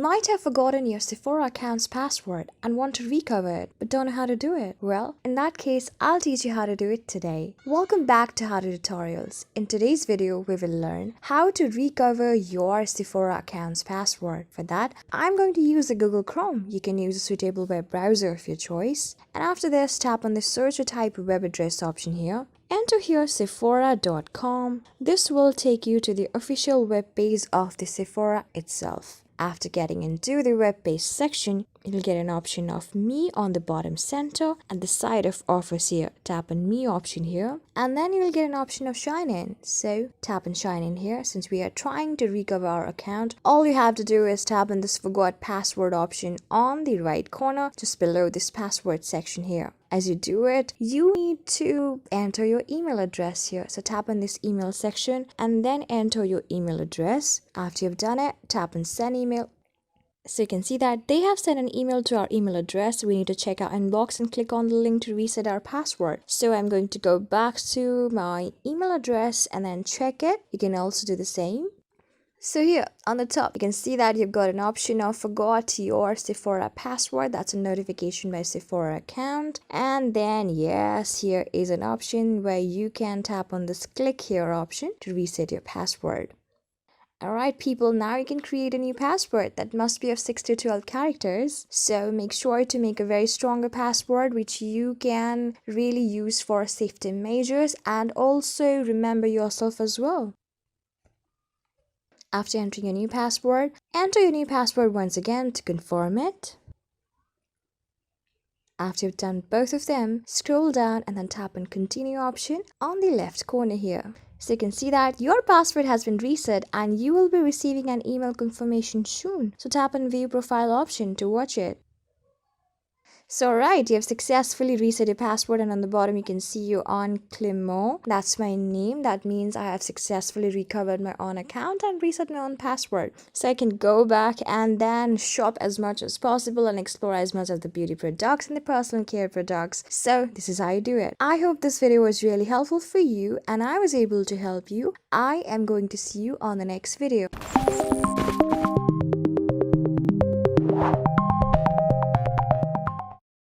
might have forgotten your Sephora account's password and want to recover it, but don't know how to do it. Well, in that case, I'll teach you how to do it today. Welcome back to How To Tutorials. In today's video, we will learn how to recover your Sephora account's password. For that, I'm going to use the Google Chrome. You can use a suitable web browser of your choice. And after this, tap on the search or type web address option here. Enter here Sephora.com. This will take you to the official web page of the Sephora itself. After getting into the web page section, you'll get an option of Me on the bottom center and the side of offers here. Tap on Me option here, and then you will get an option of Sign In. So tap on Sign In here. Since we are trying to recover our account, all you have to do is tap on this Forgot Password option on the right corner just below this password section here. As you do it, you need to enter your email address here. So tap on this email section and then enter your email address. After you've done it, tap on Send Email. So you can see that they have sent an email to our email address. We need to check our inbox and click on the link to reset our password. So I'm going to go back to my email address and then check it. You can also do the same. So here on the top, you can see that you've got an option of Forgot Your Sephora Password. That's a notification by Sephora account. And then yes, here is an option where you can tap on this Click Here option to reset your password. Alright people, now you can create a new password that must be of 6 to 12 characters. So make sure to make a very stronger password which you can really use for safety measures, and also remember yourself as well. After entering your new password, enter your new password once again to confirm it. After you've done both of them, scroll down and then tap on Continue option on the left corner here. So you can see that your password has been reset and you will be receiving an email confirmation soon. So tap on View Profile option to watch it. So alright, you have successfully reset your password, and on the bottom you can see you on Climo. That's my name. That means I have successfully recovered my own account and reset my own password. So I can go back and then shop as much as possible and explore as much of the beauty products and the personal care products. So this is how you do it. I hope this video was really helpful for you and I was able to help you. I am going to see you on the next video.